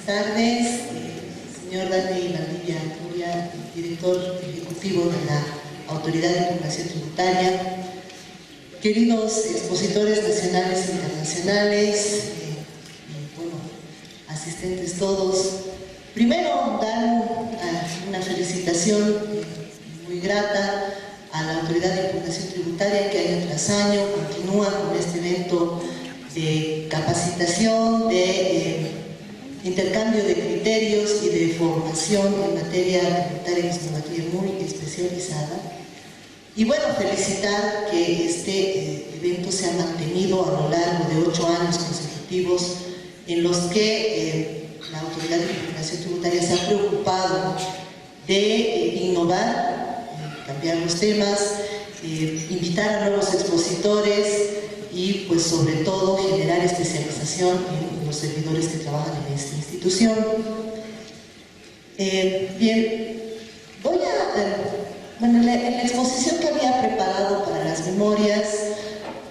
tardes, señor Dani Valdivia Turia, director ejecutivo de la Autoridad de Impugnación Tributaria, queridos expositores nacionales e internacionales, asistentes todos. Primero, dar una felicitación muy grata a la Autoridad de Impugnación Tributaria, que año tras año continúa con este evento de capacitación, de intercambio de criterios y de formación en materia tributaria, que es una materia muy especializada. Y bueno, felicitar que este evento se ha mantenido a lo largo de 8 años consecutivos, en los que la Autoridad de Impugnación Tributaria se ha preocupado de innovar, cambiar los temas, invitar a nuevos expositores y pues sobre todo generar especialización en los servidores que trabajan en esta institución. Bien, voy a... en la exposición que había preparado para las memorias,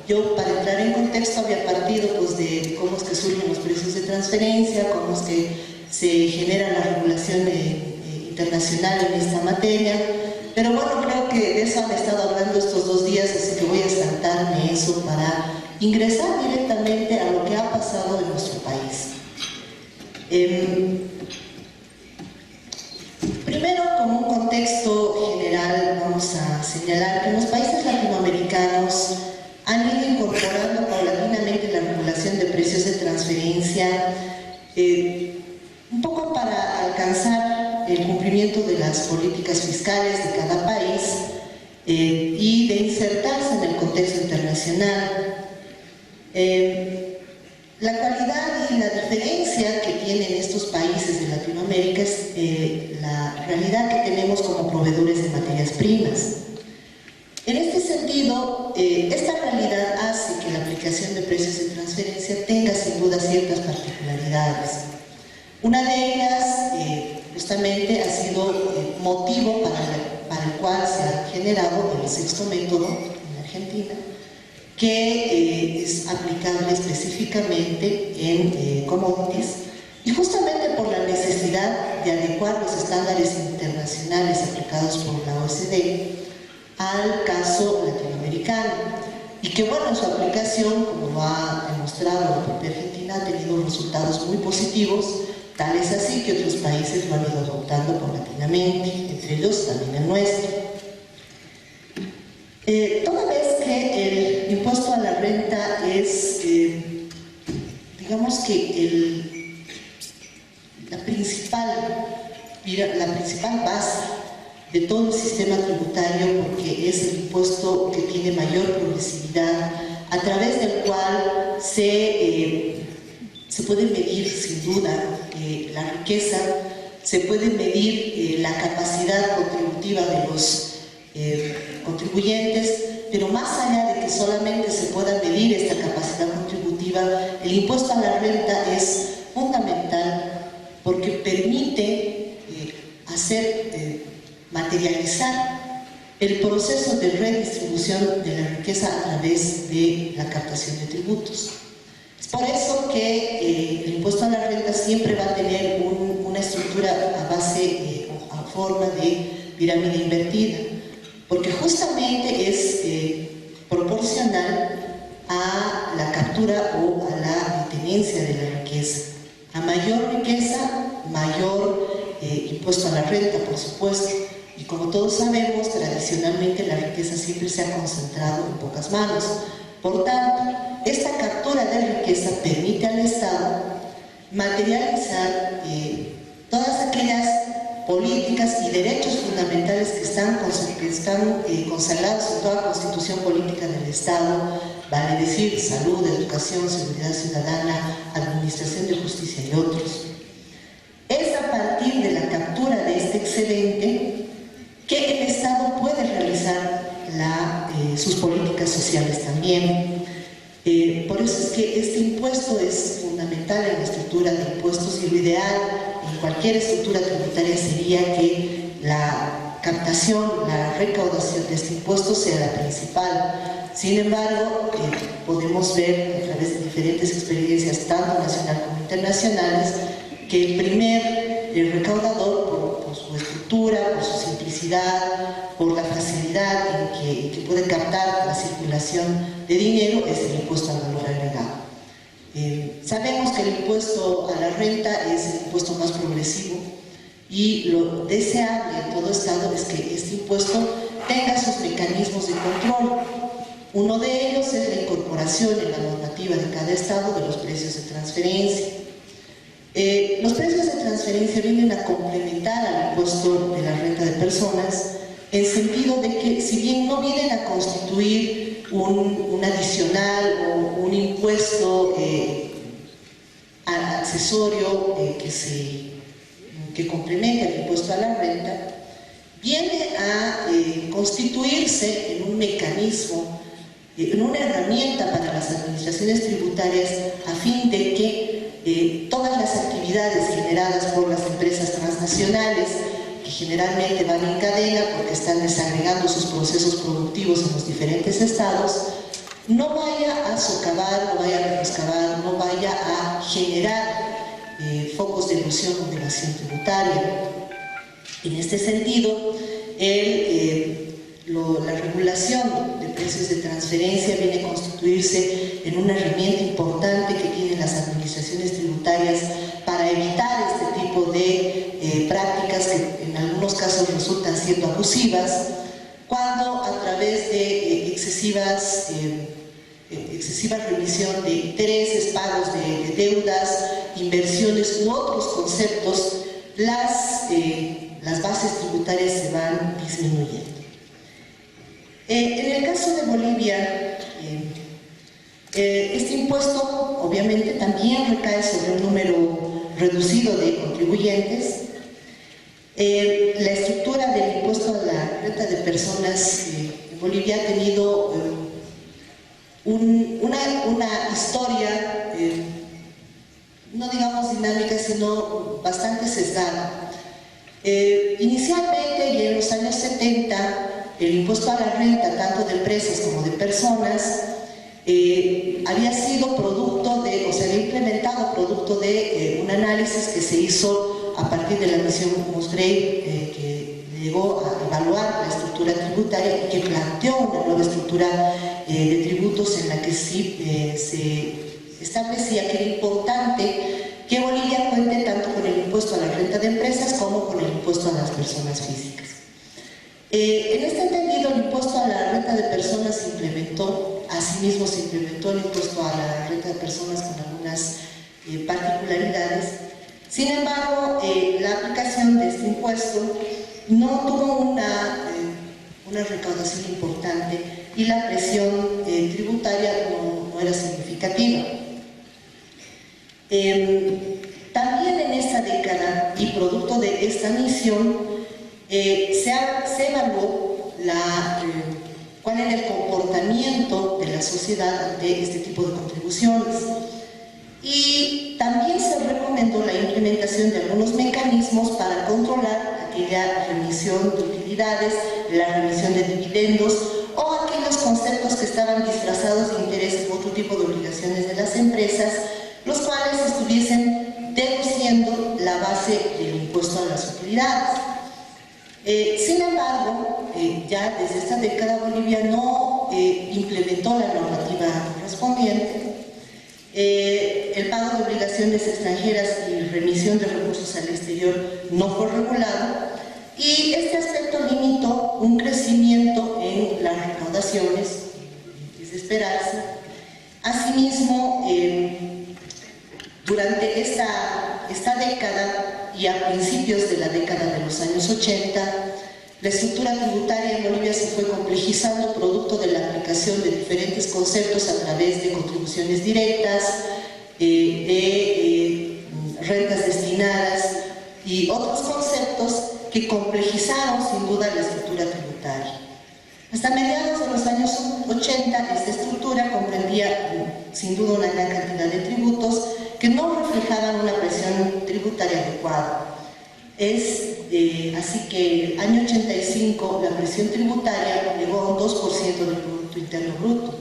yo, para entrar en contexto, había partido pues, de cómo es que surgen los precios de transferencia, cómo es que se genera la regulación internacional en esta materia, pero bueno, creo que de eso han estado hablando estos 2 días, así que voy a saltarme eso para ingresar directamente a lo que ha pasado en nuestro país. Primero, como un contexto general, vamos a señalar que los países latinoamericanos han ido incorporando paulatinamente la regulación de precios de transferencia, un poco para alcanzar el cumplimiento de las políticas fiscales de cada país y de insertarse en el contexto internacional. La cualidad y la diferencia que tienen estos países de Latinoamérica es la realidad que tenemos como proveedores de materias primas. En este sentido, esta realidad hace que la aplicación de precios de transferencia tenga sin duda ciertas particularidades. Una de ellas, justamente, ha sido motivo para el cual se ha generado el 6º método en Argentina, que es aplicable específicamente en commodities, y justamente por la necesidad de adecuar los estándares internacionales aplicados por la OECD al caso latinoamericano, y que bueno, en su aplicación, como lo ha demostrado la propia Argentina, ha tenido resultados muy positivos, tal es así que otros países lo han ido adoptando paulatinamente, entre ellos también el nuestro. Toda vez que el impuesto a la renta es, digamos que la principal base de todo el sistema tributario, porque es el impuesto que tiene mayor progresividad, a través del cual se puede medir sin duda la riqueza, se puede medir la capacidad contributiva de los contribuyentes, pero más allá de que solamente se pueda medir esta capacidad contributiva, el impuesto a la renta es fundamental porque permite materializar el proceso de redistribución de la riqueza a través de la captación de tributos. Es por eso que el impuesto a la renta siempre va a tener una estructura a base o a forma de pirámide invertida, porque justamente es proporcional a la captura o a la tenencia de la riqueza. A mayor riqueza, mayor impuesto a la renta, por supuesto. Y como todos sabemos, tradicionalmente la riqueza siempre se ha concentrado en pocas manos. Por tanto, esta captura de riqueza permite al Estado materializar todas aquellas políticas y derechos fundamentales que están consagrados en toda constitución política del Estado, vale decir, salud, educación, seguridad ciudadana, administración de justicia y otros. Es a partir de la captura de este excedente que el Estado puede realizar sus políticas sociales también. Por eso es que este impuesto es fundamental en la estructura de impuestos, y lo ideal en cualquier estructura tributaria sería que la captación, la recaudación de este impuesto sea la principal. Sin embargo, podemos ver a través de diferentes experiencias, tanto nacionales como internacionales, que el primer recaudador, por su estructura, por su simplicidad, por la facilidad en que puede captar la circulación de dinero, es el impuesto al valor agregado. Sabemos que el impuesto a la renta es el impuesto más progresivo y lo deseable en todo Estado es que este impuesto tenga sus mecanismos de control. Uno de ellos es la incorporación en la normativa de cada Estado de los precios de transferencia. Los precios de transferencia vienen a complementar al impuesto de la renta de personas, en sentido de que, si bien no vienen a constituir un adicional o un impuesto accesorio que complemente el impuesto a la renta, viene a constituirse en un mecanismo, en una herramienta para las administraciones tributarias a fin de que todas las actividades generadas por las empresas transnacionales, que generalmente van en cadena porque están desagregando sus procesos productivos en los diferentes estados, no vaya a socavar, no vaya a menoscabar, no vaya a generar focos de elusión o de evasión tributaria. En este sentido, la regulación de precios de transferencia viene a constituirse en una herramienta importante que tienen las administraciones tributarias para evitar este tipo de prácticas que en algunos casos resultan siendo abusivas, cuando a través de excesiva revisión de intereses, pagos de deudas, inversiones u otros conceptos, las bases tributarias se van disminuyendo. En el caso de Bolivia, este impuesto obviamente también recae sobre un número reducido de contribuyentes. La estructura del impuesto a la renta de personas en Bolivia ha tenido una historia, no digamos dinámica, sino bastante sesgada. Inicialmente, y en los años 70, el impuesto a la renta, tanto de empresas como de personas, había sido producto de, o se había implementado producto de un análisis que se hizo a partir de la misión Musgrave, que llegó a evaluar la estructura tributaria y que planteó una nueva estructura de tributos en la que sí se establecía que era importante que Bolivia cuente tanto con el impuesto a la renta de empresas como con el impuesto a las personas físicas. En este entendido, el impuesto a la renta de personas se implementó, asimismo se implementó el impuesto a la renta de personas con algunas particularidades. Sin embargo, la aplicación de este impuesto no tuvo una recaudación importante y la presión tributaria no era significativa. También en esta década, y producto de esta misión, se evaluó cuál era el comportamiento de la sociedad ante este tipo de contribuciones. Y también se recomendó la implementación de algunos mecanismos para controlar aquella remisión de utilidades, la remisión de dividendos o aquellos conceptos que estaban disfrazados de intereses u otro tipo de obligaciones de las empresas, los cuales estuviesen deduciendo la base del impuesto a las utilidades. Sin embargo, ya desde esta década Bolivia no implementó la normativa correspondiente. El pago de obligaciones extranjeras y remisión de recursos al exterior no fue regulado, y este aspecto limitó un crecimiento en las recaudaciones, es de esperarse. Asimismo, durante esta década y a principios de la década de los años 80, la estructura tributaria en Bolivia se fue complejizando producto de la aplicación de diferentes conceptos a través de contribuciones directas, de rentas destinadas y otros conceptos que complejizaron sin duda la estructura tributaria. Hasta mediados de los años 80, esta estructura comprendía sin duda una gran cantidad de tributos que no reflejaban una presión tributaria adecuada. Así que en el año 85 la presión tributaria llegó a un 2% del Producto Interno Bruto,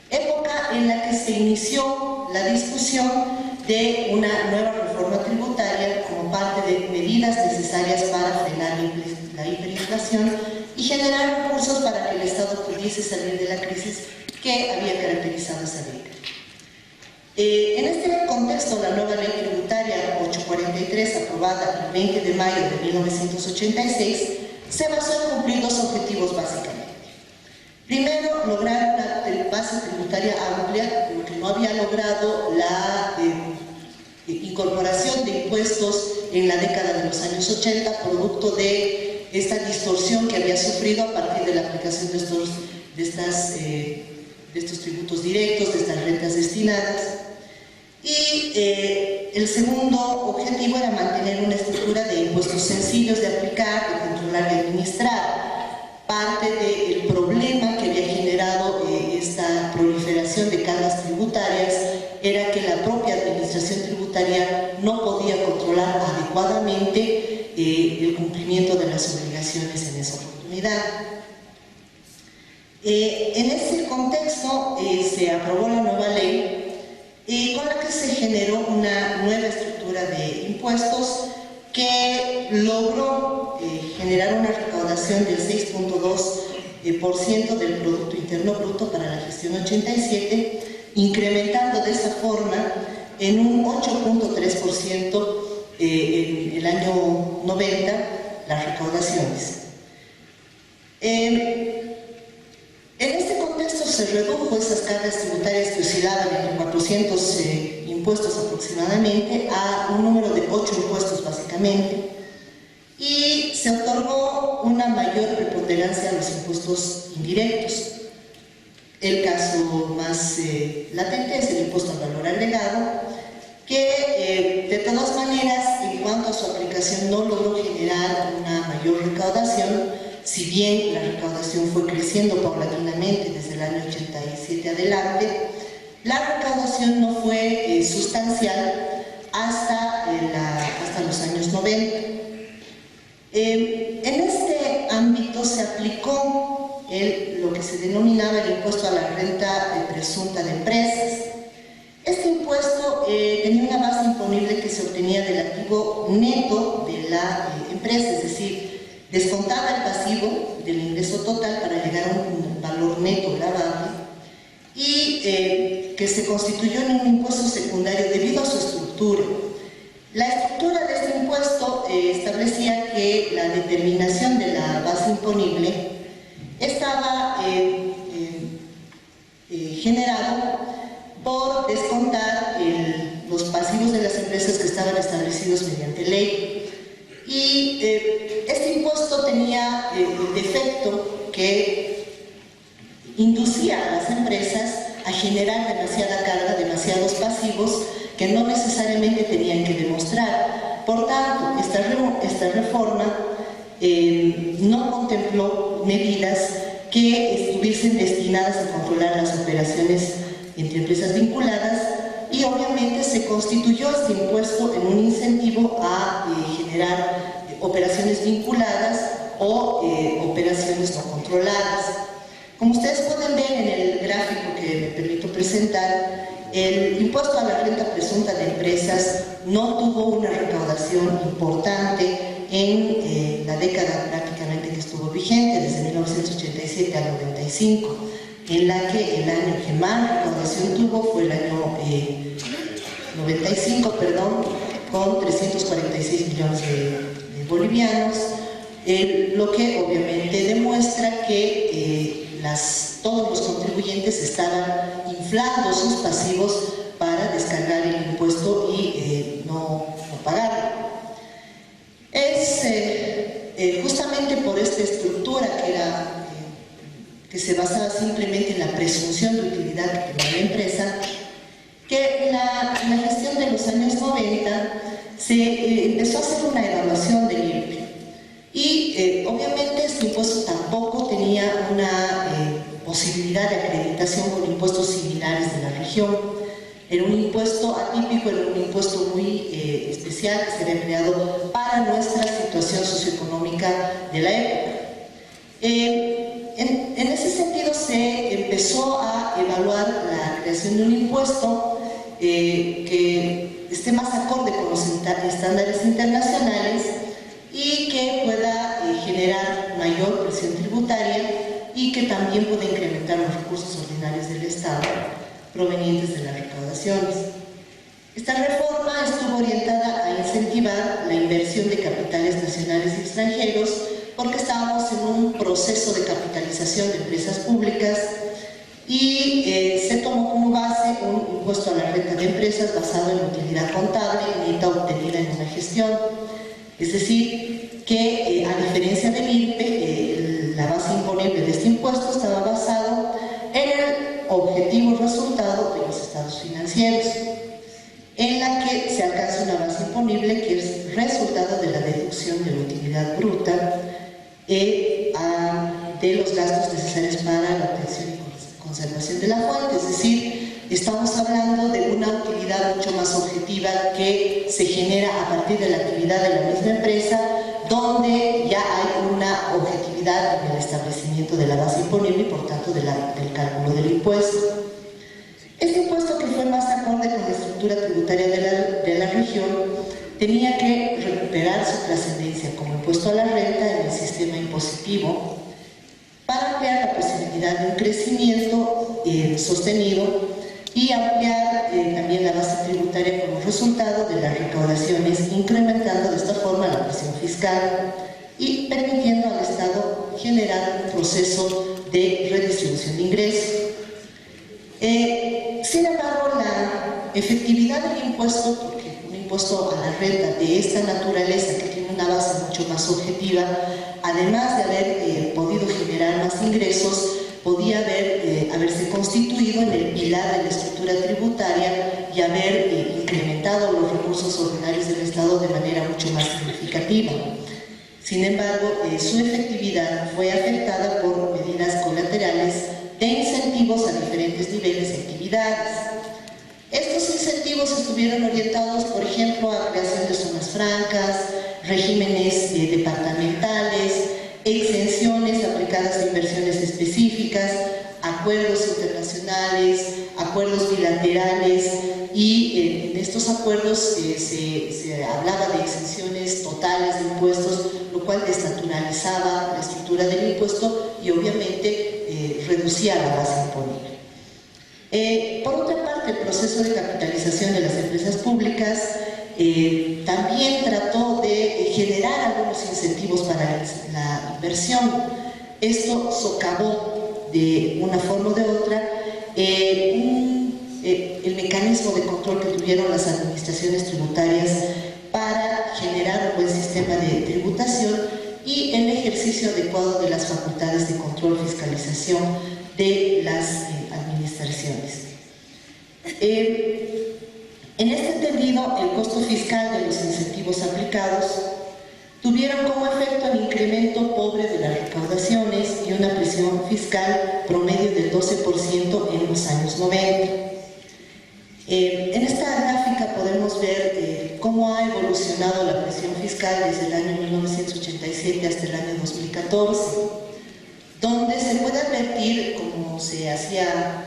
época en la que se inició la discusión de una nueva reforma tributaria como parte de medidas necesarias para frenar la hiperinflación y generar recursos para que el Estado pudiese salir de la crisis que había caracterizado esa década. En este contexto, la nueva ley tributaria 843, aprobada el 20 de mayo de 1986, se basó en cumplir dos objetivos básicamente. Primero, lograr una base tributaria amplia, lo que no había logrado la incorporación de impuestos en la década de los años 80, producto de esta distorsión que había sufrido a partir de la aplicación de estos tributos directos, de estas rentas destinadas. Y el segundo objetivo era mantener una estructura de impuestos sencillos de aplicar, de controlar y administrar. Parte del problema que había generado esta proliferación de cargas tributarias era que la propia administración tributaria no podía controlar adecuadamente el cumplimiento de las obligaciones en esa oportunidad. En ese contexto se aprobó la nueva ley con la que se generó una nueva estructura de impuestos que logró generar una recaudación del 6.2% del Producto Interno Bruto para la gestión 87, incrementando de esa forma en un 8.3% en el año 90 las recaudaciones. En este contexto se redujo esas cargas tributarias que oscilaban entre 400 impuestos aproximadamente a un número de 8 impuestos básicamente, y se otorgó una mayor preponderancia a los impuestos indirectos. El caso más latente es el impuesto al valor agregado, que de todas maneras, en cuanto a su aplicación, no logró generar una mayor recaudación. Si bien la recaudación fue creciendo paulatinamente desde el año 87 adelante, la recaudación no fue sustancial hasta los años 90. En este ámbito se aplicó lo que se denominaba el impuesto a la renta presunta de empresas. Este impuesto tenía una base imponible que se obtenía del activo neto de la empresa, es decir, descontaba el pasivo del ingreso total para llegar a un valor neto gravable, y que se constituyó en un impuesto secundario debido a su estructura. La estructura de este impuesto establecía que la determinación de la base imponible estaba generado por descontar los pasivos de las empresas que estaban establecidos mediante ley. Y este impuesto tenía el defecto que inducía a las empresas a generar demasiada carga, demasiados pasivos que no necesariamente tenían que demostrar. Por tanto, esta reforma no contempló medidas que estuviesen destinadas a controlar las operaciones entre empresas vinculadas, y obviamente se constituyó este impuesto en un incentivo a generar operaciones vinculadas o operaciones no controladas. Como ustedes pueden ver en el gráfico que me permito presentar, el impuesto a la renta presunta de empresas no tuvo una recaudación importante en la década prácticamente que estuvo vigente, desde 1987 al 95, en la que el año que más recaudación tuvo fue el año 95, con 346 millones de bolivianos, lo que obviamente demuestra que todos los contribuyentes estaban inflando sus pasivos para descargar el impuesto y no pagarlo. Es justamente por esta estructura que se basaba simplemente en la presunción de utilidad que tenía la empresa, que en la gestión de los años 90 se empezó a hacer una evaluación del IRPE. Y obviamente este impuesto tampoco tenía una posibilidad de acreditación con impuestos similares de la región. Era un impuesto atípico, era un impuesto muy especial que se había creado para nuestra situación socioeconómica de la época. En ese sentido se empezó a evaluar la creación de un impuesto que esté más acorde con los estándares internacionales y que pueda generar mayor presión tributaria y que también pueda incrementar los recursos ordinarios del Estado provenientes de las recaudaciones. Esta reforma estuvo orientada a incentivar la inversión de capitales nacionales y extranjeros porque estábamos en un proceso de capitalización de empresas públicas y se tomó como base un impuesto a la renta de empresas basado en utilidad contable neta obtenida en una gestión. Es decir, que a diferencia del INPE, la base imponible de este impuesto estaba basado en el objetivo resultado de los estados financieros, en la que se alcanza una base imponible que es resultado de la deducción de la utilidad bruta de los gastos necesarios para la obtención y conservación de la fuente. Es decir, estamos hablando de una utilidad mucho más objetiva que se genera a partir de la actividad de la misma empresa, donde ya hay una objetividad en el establecimiento de la base imponible y por tanto del cálculo del impuesto. Este impuesto, que fue más acorde con la estructura tributaria de la región, tenía que recuperar su trascendencia como impuesto a la renta en el sistema impositivo para ampliar la posibilidad de un crecimiento sostenido y ampliar también la base tributaria como resultado de las recaudaciones, incrementando de esta forma la presión fiscal y permitiendo al Estado generar un proceso de redistribución de ingresos. Sin embargo, la efectividad del impuesto, porque un impuesto a la renta de esta naturaleza, que tiene una base mucho más objetiva, además de haber podido generar más ingresos, podía haberse constituido en el pilar de la estructura tributaria y haber incrementado los recursos ordinarios del Estado de manera mucho más significativa. Sin embargo, su efectividad fue afectada por medidas colaterales de incentivos a diferentes niveles de actividades. Estos incentivos estuvieron orientados, por ejemplo, a creación de zonas francas, regímenes departamentales, exenciones aplicadas a inversiones específicas, acuerdos internacionales, acuerdos bilaterales, y en estos acuerdos se hablaba de exenciones totales de impuestos, lo cual desnaturalizaba la estructura del impuesto y obviamente reducía la base imponible. Por otra parte, el proceso de capitalización de las empresas públicas también trató de generar algunos incentivos para la inversión. Esto socavó de una forma o de otra el mecanismo de control que tuvieron las administraciones tributarias para generar un buen sistema de tributación y el ejercicio adecuado de las facultades de control, fiscalización de las administraciones. En este entendido, el costo fiscal de los incentivos aplicados tuvieron como efecto el incremento pobre de las recaudaciones y una presión fiscal promedio del 12% en los años 90. En esta gráfica podemos ver cómo ha evolucionado la presión fiscal desde el año 1987 hasta el año 2014, donde se puede advertir, como se hacía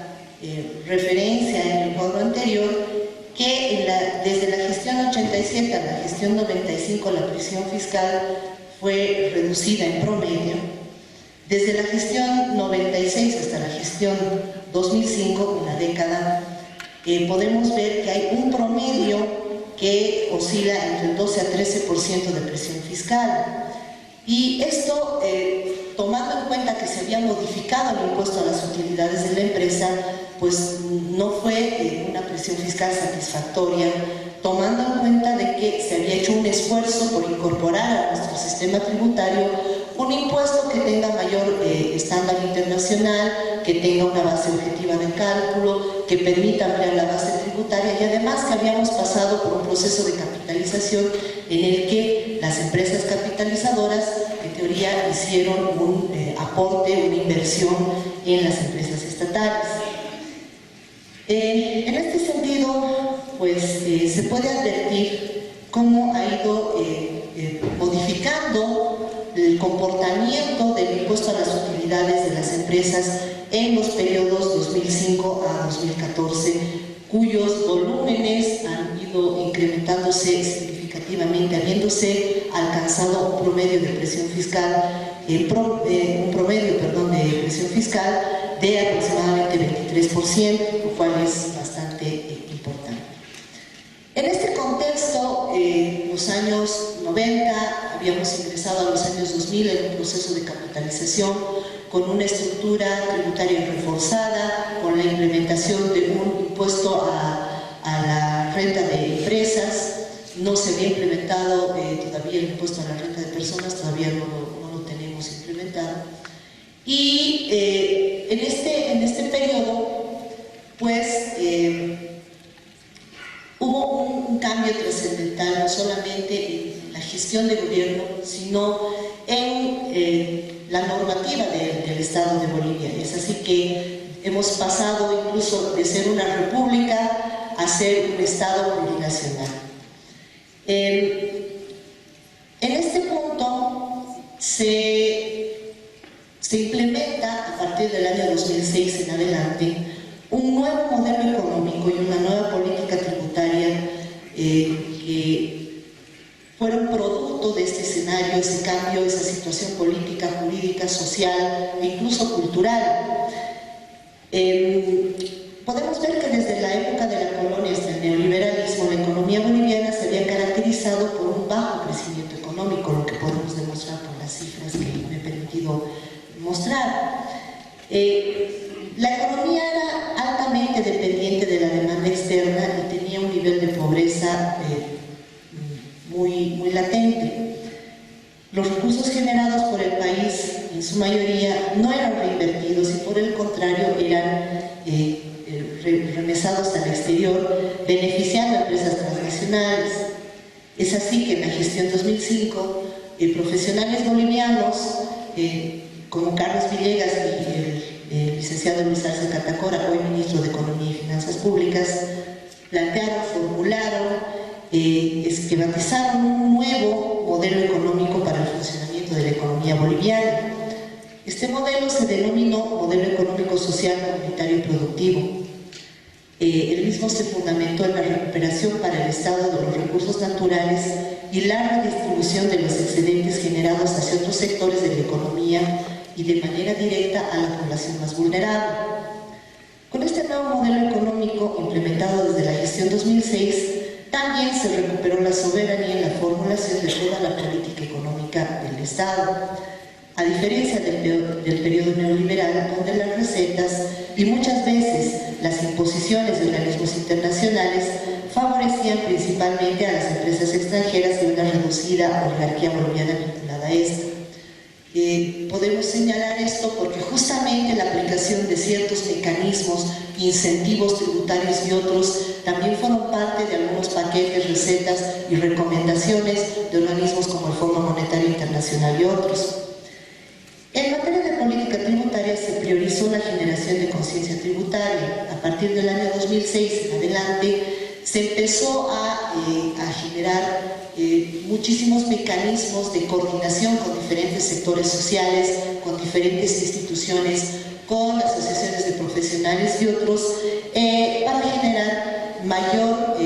referencia en el cuadro anterior, que desde la gestión 87 a la gestión 95 la presión fiscal fue reducida en promedio. Desde la gestión 96 hasta la gestión 2005, una década, podemos ver que hay un promedio que oscila entre el 12 a 13% de presión fiscal. Y esto, tomando en cuenta que se había modificado el impuesto a las utilidades de la empresa, pues no fue una presión fiscal satisfactoria, tomando en cuenta de que se había hecho un esfuerzo por incorporar a nuestro sistema tributario un impuesto que tenga mayor estándar internacional, que tenga una base objetiva de cálculo, que permita ampliar la base tributaria, y además que habíamos pasado por un proceso de capitalización en el que las empresas capitalizadoras, en teoría, hicieron un aporte, una inversión en las empresas estatales. En este sentido, pues se puede advertir cómo ha ido modificando el comportamiento del impuesto a las utilidades de las empresas en los periodos 2005 a 2014, cuyos volúmenes han ido incrementándose significativamente, habiéndose alcanzado un promedio de presión fiscal, de presión fiscal de aproximadamente 23%, lo cual es bastante importante. En este contexto, los años 90, habíamos ingresado a los años 2000 en un proceso de capitalización con una estructura tributaria reforzada, con la implementación de un impuesto a la renta de empresas. No se había implementado todavía el impuesto a la renta de personas, todavía no lo tenemos implementado. Y en este periodo, pues, hubo un cambio trascendental, no solamente en la gestión de gobierno, sino en la normativa del Estado de Bolivia. Es así que hemos pasado incluso de ser una república a ser un Estado plurinacional. En este punto se implementa a partir del año 2006 en adelante un nuevo modelo económico y una nueva política tributaria que fueron producto de este escenario, ese cambio, esa situación política, jurídica, social e incluso cultural. Podemos ver que desde la época de la colonia hasta el neoliberalismo, la economía boliviana se había caracterizado por un bajo crecimiento económico, lo que podemos demostrar por las cifras que me he permitido mostrar. La economía era altamente dependiente de la demanda externa y tenía un nivel de pobreza muy latente. Los recursos generados por el país, en su mayoría, no eran reinvertidos y por el contrario eran remesados al exterior, beneficiando a empresas transnacionales. Es así que en la gestión 2005, profesionales bolivianos como Carlos Villegas y el licenciado Luis Arce Catacora, hoy ministro de Economía y Finanzas Públicas, plantearon, formularon, esquematizaron un nuevo modelo económico para el funcionamiento de la economía boliviana. Este modelo se denominó Modelo Económico Social, Comunitario y Productivo. El mismo se fundamentó en la recuperación para el Estado de los recursos naturales y la redistribución de los excedentes generados hacia otros sectores de la economía y de manera directa a la población más vulnerable. Con este nuevo modelo económico implementado desde la gestión 2006, también se recuperó la soberanía en la formulación de toda la política económica del Estado. A diferencia del periodo neoliberal, donde las recetas y muchas veces las imposiciones de organismos internacionales favorecían principalmente a las empresas extranjeras de una reducida oligarquía boliviana vinculada a esta. Podemos señalar esto porque justamente la aplicación de ciertos mecanismos, incentivos tributarios y otros también fueron parte de algunos paquetes, recetas y recomendaciones de organismos como el Fondo Monetario Internacional y otros. En materia de política tributaria se priorizó la generación de conciencia tributaria. A partir del año 2006 en adelante se empezó a generar muchísimos mecanismos de coordinación con diferentes sectores sociales, con diferentes instituciones, con asociaciones de profesionales y otros, para generar mayor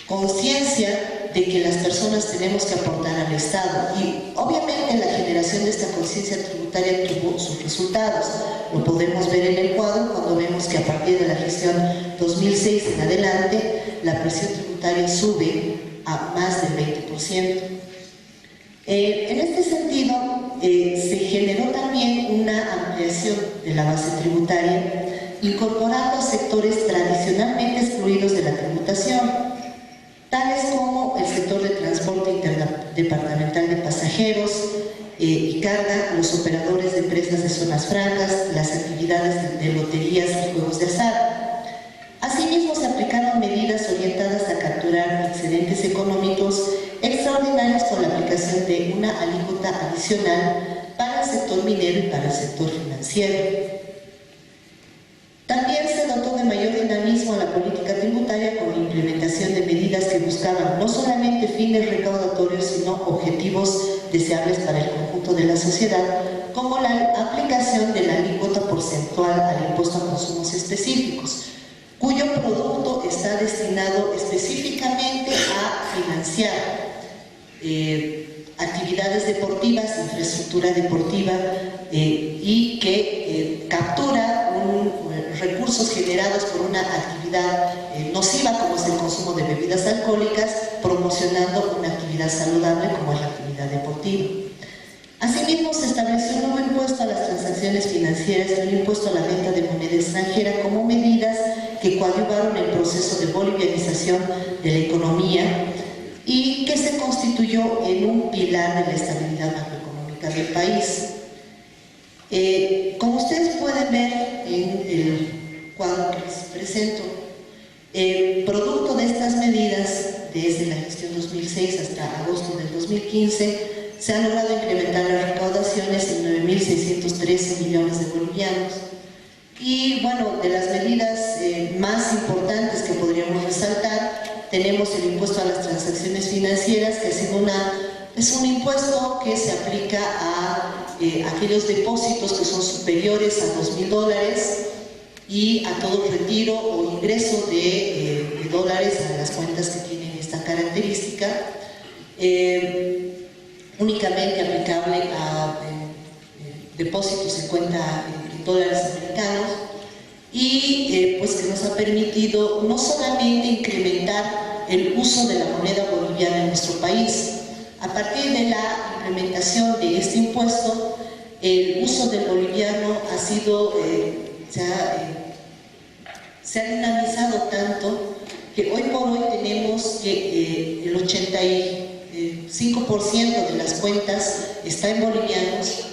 conciencia de que las personas tenemos que aportar al Estado. Y obviamente la generación de esta conciencia tributaria tuvo sus resultados. Lo podemos ver en el cuadro cuando vemos que a partir de la gestión 2006 en adelante la presión tributaria sube a más del 20%. En este sentido, se generó también una ampliación de la base tributaria, incorporando sectores tradicionalmente excluidos de la tributación, tales como el sector de transporte interdepartamental de pasajeros y carga, los operadores de empresas de zonas francas, las actividades de loterías y juegos de azar. Asimismo, se aplicaron medidas orientadas a capturar excedentes económicos extraordinarios con la aplicación de una alícuota adicional para el sector minero y para el sector financiero. También se dotó de mayor dinamismo a la política tributaria con la implementación de medidas que buscaban no solamente fines recaudatorios, sino objetivos deseables para el conjunto de la sociedad, como la aplicación de la alícuota porcentual al impuesto a consumos específicos, cuyo producto está destinado específicamente a financiar actividades deportivas, infraestructura deportiva y que captura recursos generados por una actividad nociva como es el consumo de bebidas alcohólicas, promocionando una actividad saludable como es la actividad deportiva. Asimismo, se estableció un nuevo impuesto a las transacciones financieras y un impuesto a la venta de moneda extranjera como medidas que coadyuvaron el proceso de bolivianización de la economía y que se constituyó en un pilar de la estabilidad macroeconómica del país. Como ustedes pueden ver en el cuadro que les presento, producto de estas medidas, desde la gestión 2006 hasta agosto del 2015, se han logrado incrementar las recaudaciones en 9.613 millones de bolivianos. Y bueno, de las medidas más importantes que podríamos resaltar, tenemos el impuesto a las transacciones financieras, que ha sido es un impuesto que se aplica a aquellos depósitos que son superiores a $2.000 y a todo retiro o ingreso de dólares a las cuentas que tienen esta característica, únicamente aplicable a depósitos en cuenta en dólares americanos, y pues que nos ha permitido no solamente incrementar el uso de la moneda boliviana en nuestro país. A partir de la implementación de este impuesto, el uso del boliviano ha sido, se ha dinamizado tanto que hoy por hoy tenemos que el 85% de las cuentas está en bolivianos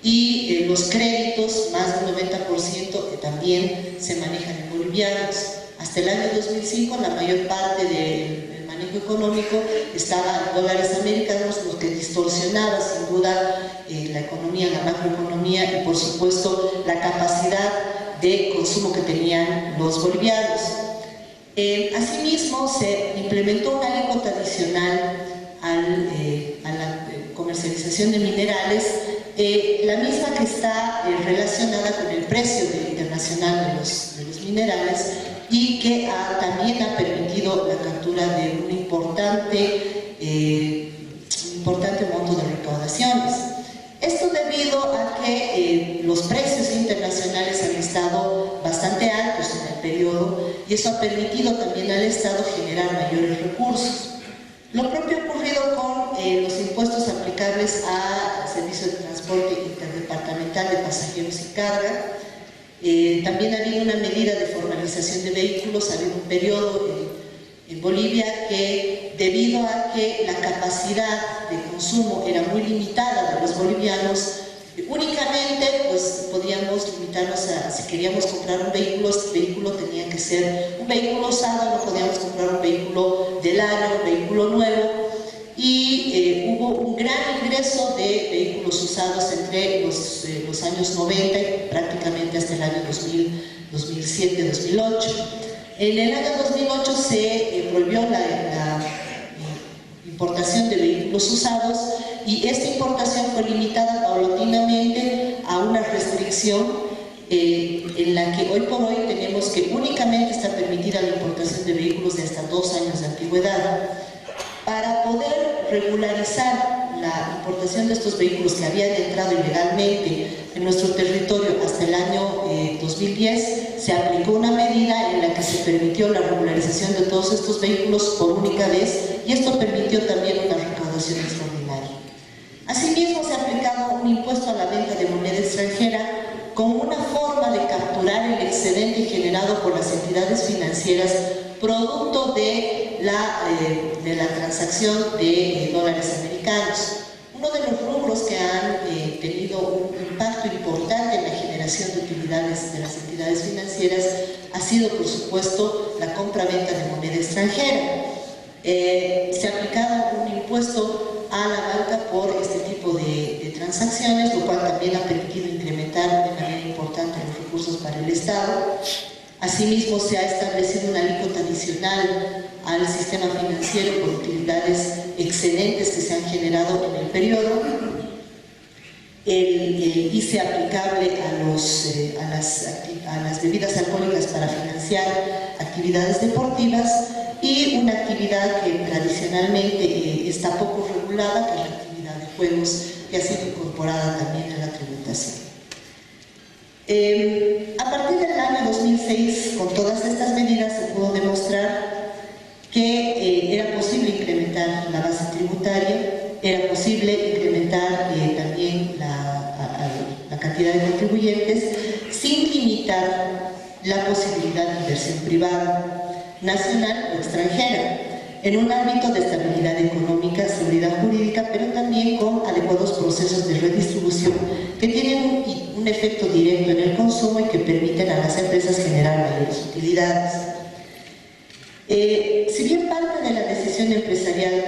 y los créditos, más del 90%, también se manejan en bolivianos. Hasta el año 2005 la mayor parte del manejo económico estaba en dólares americanos, lo que distorsionaba sin duda la economía, la macroeconomía y por supuesto la capacidad de consumo que tenían los bolivianos. Asimismo, se implementó una alícuota adicional a la comercialización de minerales, la misma que está relacionada con el precio internacional de los minerales y que también ha permitido la captura de un importante monto de recaudaciones. Esto debido a que los precios internacionales han estado bastante altos en el periodo y eso ha permitido también al Estado generar mayores recursos. Lo propio ha ocurrido con los impuestos aplicables a servicios de transporte interdepartamental de pasajeros y carga. También ha habido una medida de formalización de vehículos, ha habido un periodo en Bolivia que, debido a que la capacidad de consumo era muy limitada de los bolivianos, únicamente pues podíamos limitarnos a, si queríamos comprar un vehículo, este vehículo tenía que ser un vehículo usado, no podíamos comprar un vehículo del año, un vehículo nuevo, y hubo un gran ingreso de vehículos usados entre los años 90 y prácticamente hasta el año 2007, 2008. En el año 2008 se prohibió la importación de vehículos usados y esta importación fue limitada paulatinamente a una restricción en la que hoy por hoy tenemos que únicamente está permitida la importación de vehículos de hasta 2 años de antigüedad. Para poder regularizar la importación de estos vehículos que habían entrado ilegalmente en nuestro territorio hasta el año 2010, se aplicó una medida en la que se permitió la regularización de todos estos vehículos por única vez y esto permitió también una recaudación extraordinaria. Asimismo, se ha aplicado un impuesto a la venta de moneda extranjera como una forma de capturar el excedente generado por las entidades financieras producto de la transacción de dólares americanos. Uno de los rubros que han tenido un impacto importante en la generación de utilidades de las entidades financieras ha sido, por supuesto, la compra-venta de moneda extranjera. Se ha aplicado un impuesto a la banca por este tipo de transacciones, lo cual también ha permitido incrementar de manera importante los recursos para el Estado. Asimismo, se ha establecido una alícuota adicional al sistema financiero por utilidades excedentes que se han generado en el periodo. el ICE aplicable a las bebidas alcohólicas para financiar actividades deportivas y una actividad que tradicionalmente está poco regulada, que es la actividad de juegos, que ha sido incorporada también a la tributación. A partir del año 2006, con todas estas medidas se pudo demostrar que era posible incrementar la base tributaria, era posible incrementar también la cantidad de contribuyentes sin limitar la posibilidad de inversión privada, nacional o extranjera, en un ámbito de estabilidad económica, seguridad jurídica, pero también con adecuados procesos de redistribución que tienen un efecto directo en el consumo y que permiten a las empresas generar mayores utilidades. Si bien parte de la decisión empresarial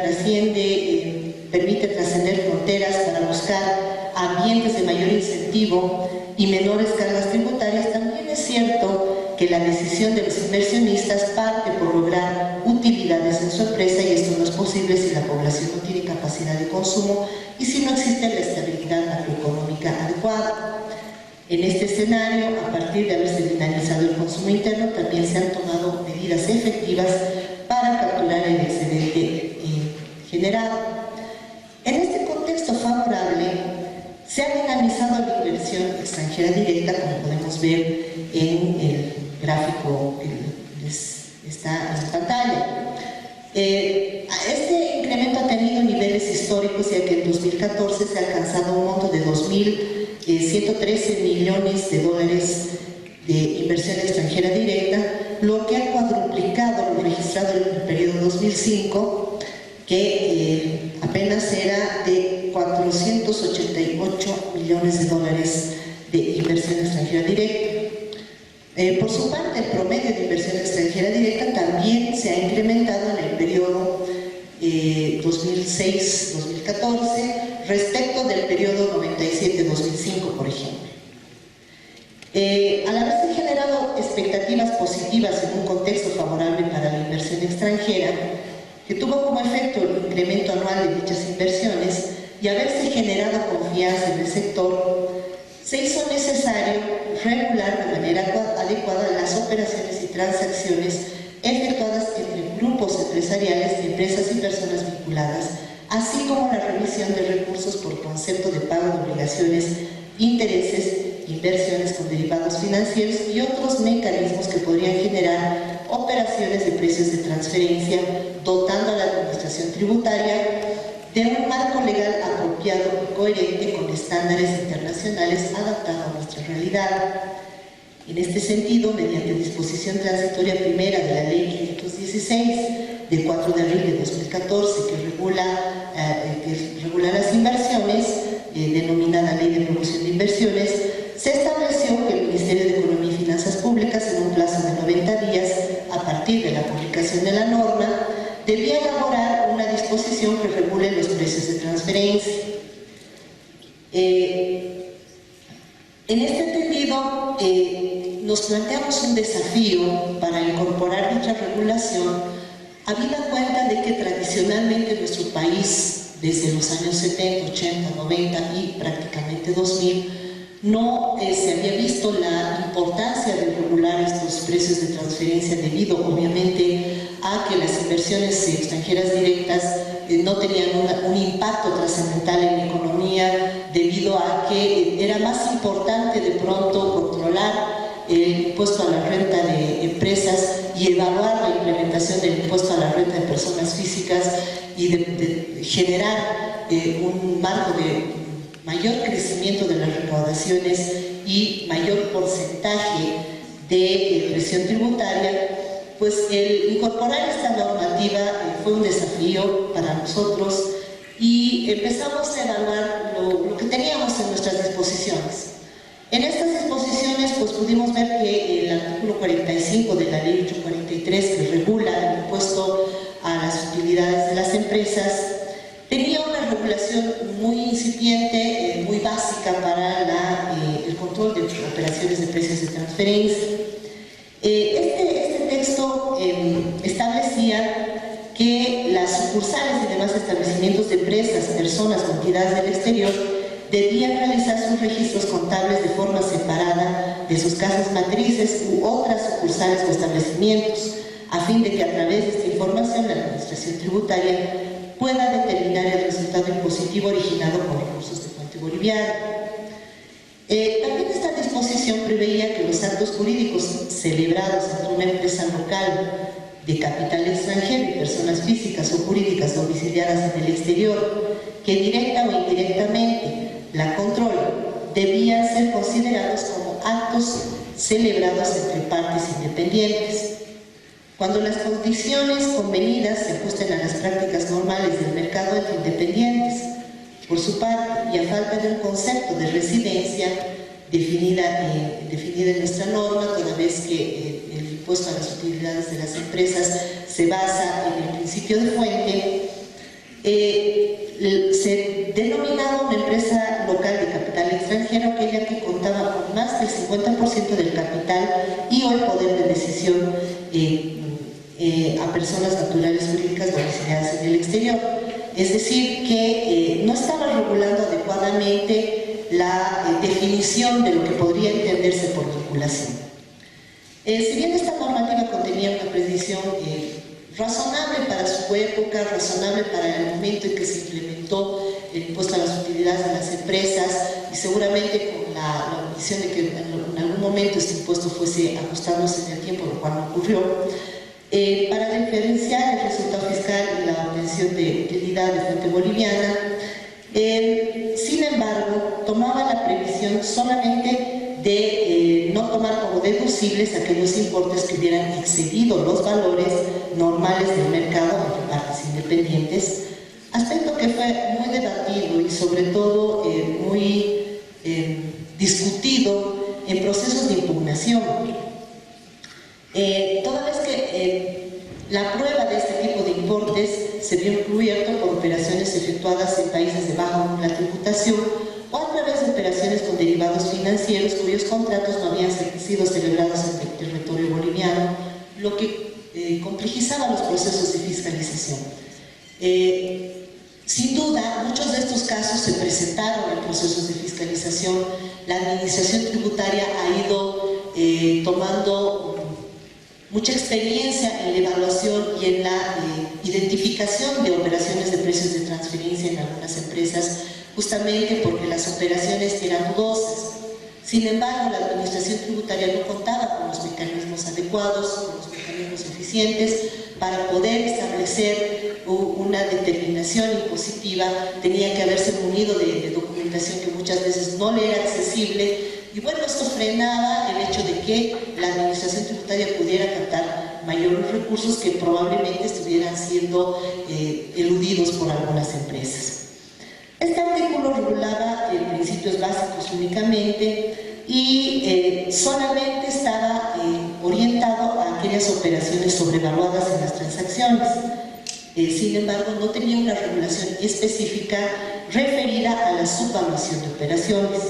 permite trascender fronteras para buscar ambientes de mayor incentivo y menores cargas tributarias, también es cierto que la decisión de los inversionistas parte por lograr utilidades en su empresa, y esto no es posible si la población no tiene capacidad de consumo y si no existe la estabilidad macroeconómica adecuada. En este escenario, a partir de haberse dinamizado el consumo interno, también se han tomado medidas efectivas para capturar el excedente generado. En este contexto favorable, se ha dinamizado la inversión extranjera directa, como podemos ver en el gráfico que les está en pantalla. Este incremento ha tenido niveles históricos, ya que en 2014 se ha alcanzado un monto de 2.113 millones de dólares de inversión extranjera directa, lo que ha cuadruplicado lo registrado en el periodo 2005, que apenas era de 488 millones de dólares de inversión extranjera directa. Por su parte, el promedio de inversión extranjera directa también se ha incrementado en el periodo 2006-2014 respecto del periodo 97-2005, por ejemplo. Al haberse generado expectativas positivas en un contexto favorable para la inversión extranjera, que tuvo como efecto el incremento anual de dichas inversiones, y haberse generado confianza en el sector, se hizo necesario regular de manera adecuada las operaciones y transacciones efectuadas entre grupos empresariales de empresas y personas vinculadas, así como la remisión de recursos por concepto de pago de obligaciones, intereses, inversiones con derivados financieros y otros mecanismos que podrían generar operaciones de precios de transferencia, dotando a la administración tributaria de un marco legal apropiado y coherente con estándares internacionales adaptados a nuestra realidad. En este sentido, mediante disposición transitoria primera de la Ley 516 de 4 de abril de 2014, que regula las inversiones, denominada Ley de Promoción de Inversiones, se estableció que el Ministerio de Economía y Finanzas Públicas, en un plazo de 90 días a partir de la publicación de la norma, debía elaborar una disposición que regule los precios de transferencia. En este entendido, nos planteamos un desafío para incorporar dicha regulación, habida cuenta de que tradicionalmente en nuestro país, desde los años 70, 80, 90 y prácticamente 2000, no se había visto la importancia de regular estos precios de transferencia, debido obviamente a que las inversiones extranjeras directas no tenían un impacto trascendental en la economía, debido a que era más importante de pronto controlar el impuesto a la renta de empresas y evaluar la implementación del impuesto a la renta de personas físicas, y de generar un marco de mayor crecimiento de las recaudaciones y mayor porcentaje de presión tributaria. Pues el incorporar esta normativa fue un desafío para nosotros, y empezamos a evaluar lo que teníamos en nuestras disposiciones. En estas disposiciones pues pudimos ver que el artículo 45 de la Ley 843, que regula el impuesto a las utilidades de las empresas, tenía una regulación muy incipiente, muy básica para el control de operaciones de precios de transferencia. Este texto establecía que las sucursales y demás establecimientos de empresas, personas o entidades del exterior debían realizar sus registros contables de forma separada de sus casas matrices u otras sucursales o establecimientos, a fin de que a través de esta información la Administración Tributaria pueda determinar el resultado impositivo originado por recursos de fuente boliviana. También esta disposición preveía que los actos jurídicos celebrados entre una empresa local de capital extranjero y personas físicas o jurídicas domiciliadas en el exterior, que directa o indirectamente la controlan, debían ser considerados como actos celebrados entre partes independientes. Cuando las condiciones convenidas se ajusten a las prácticas normales del mercado entre independientes, por su parte, y a falta de un concepto de residencia definida en nuestra norma, toda vez que el impuesto a las utilidades de las empresas se basa en el principio de fuente, se denominaba una empresa local de capital extranjero aquella que contaba con más del 50% del capital y o el poder de decisión a personas naturales jurídicas domiciliadas en el exterior. Es decir, que no estaba regulando adecuadamente la definición de lo que podría entenderse por vinculación. Si bien esta normativa contenía una precisión razonable para su época, razonable para el momento en que se implementó el impuesto a las utilidades de las empresas, y seguramente con la ambición de que en algún momento este impuesto fuese ajustándose en el tiempo, lo cual no ocurrió, para diferenciar el resultado fiscal y la obtención de utilidad de fuente boliviana. Sin embargo, tomaba la previsión solamente de no tomar como deducibles aquellos importes que hubieran excedido los valores normales del mercado entre partes independientes, aspecto que fue muy debatido y sobre todo muy discutido en procesos de impugnación. Toda vez que la prueba de este tipo de importes se vio cubierto por operaciones efectuadas en países de baja o nula tributación o a través de operaciones con derivados financieros cuyos contratos no habían sido celebrados en el territorio boliviano, lo que complejizaba los procesos de fiscalización. Sin duda, muchos de estos casos se presentaron en procesos de fiscalización. La administración tributaria ha ido tomando mucha experiencia en la evaluación y en la identificación de operaciones de precios de transferencia en algunas empresas, justamente porque las operaciones eran dudosas. Sin embargo, la administración tributaria no contaba con los mecanismos adecuados, con los mecanismos eficientes para poder establecer una determinación impositiva. Tenía que haberse munido de documentación que muchas veces no le era accesible. Y bueno, esto frenaba el hecho de que la administración tributaria pudiera captar mayores recursos que probablemente estuvieran siendo eludidos por algunas empresas. Este artículo regulaba principios básicos únicamente y solamente estaba orientado a aquellas operaciones sobrevaluadas en las transacciones. Sin embargo, no tenía una regulación específica referida a la subvaluación de operaciones.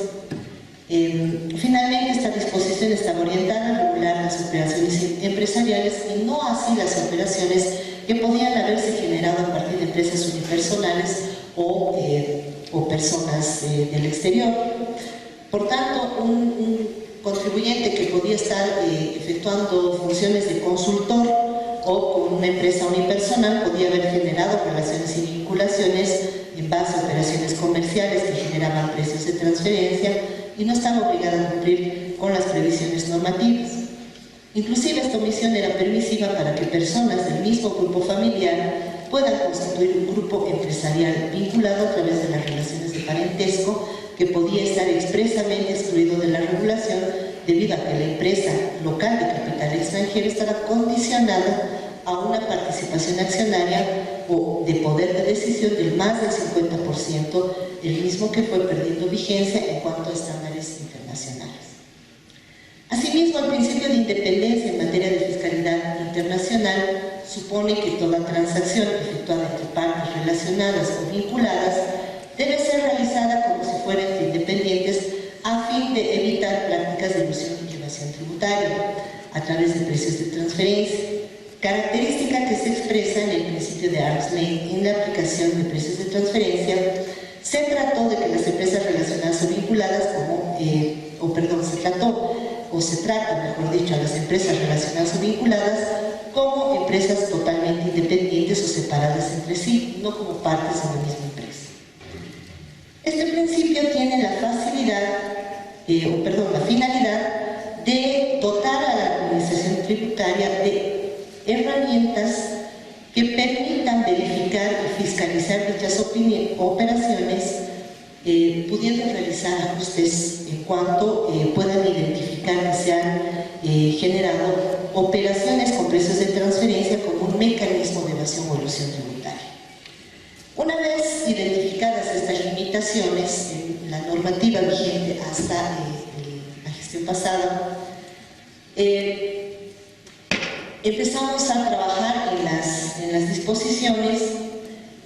Finalmente, esta disposición estaba orientada a regular las operaciones empresariales y no así las operaciones que podían haberse generado a partir de empresas unipersonales o personas del exterior. Por tanto, un contribuyente que podía estar efectuando funciones de consultor o con una empresa unipersonal podía haber generado relaciones y vinculaciones en base a operaciones comerciales que generaban precios de transferencia y no estaba obligada a cumplir con las previsiones normativas. Inclusive esta omisión era permisiva para que personas del mismo grupo familiar puedan constituir un grupo empresarial vinculado a través de las relaciones de parentesco que podía estar expresamente excluido de la regulación debido a que la empresa local de capital extranjero estaba condicionada a una participación accionaria o de poder de decisión del más del 50%, el mismo que fue perdiendo vigencia en cuanto a estándares internacionales. Asimismo, el principio de independencia en materia de fiscalidad internacional supone que toda transacción efectuada entre partes relacionadas o vinculadas debe ser realizada como si fueran independientes a fin de evitar prácticas de ilusión y evasión tributaria a través de precios de transferencia, característica que se expresa en el principio de arm's length en la aplicación de precios de transferencia, se trató de que las empresas relacionadas o vinculadas se trata, mejor dicho, a las empresas relacionadas o vinculadas como empresas totalmente independientes o separadas entre sí, no como partes de la misma empresa. Este principio tiene la finalidad de dotar a la administración tributaria de herramientas que permitan verificar y fiscalizar dichas operaciones, pudiendo realizar ajustes en cuanto puedan identificar que se han generado operaciones con precios de transferencia como un mecanismo de evasión o elusión tributaria. Una vez identificadas estas limitaciones en la normativa vigente hasta la gestión pasada, empezamos a trabajar en las disposiciones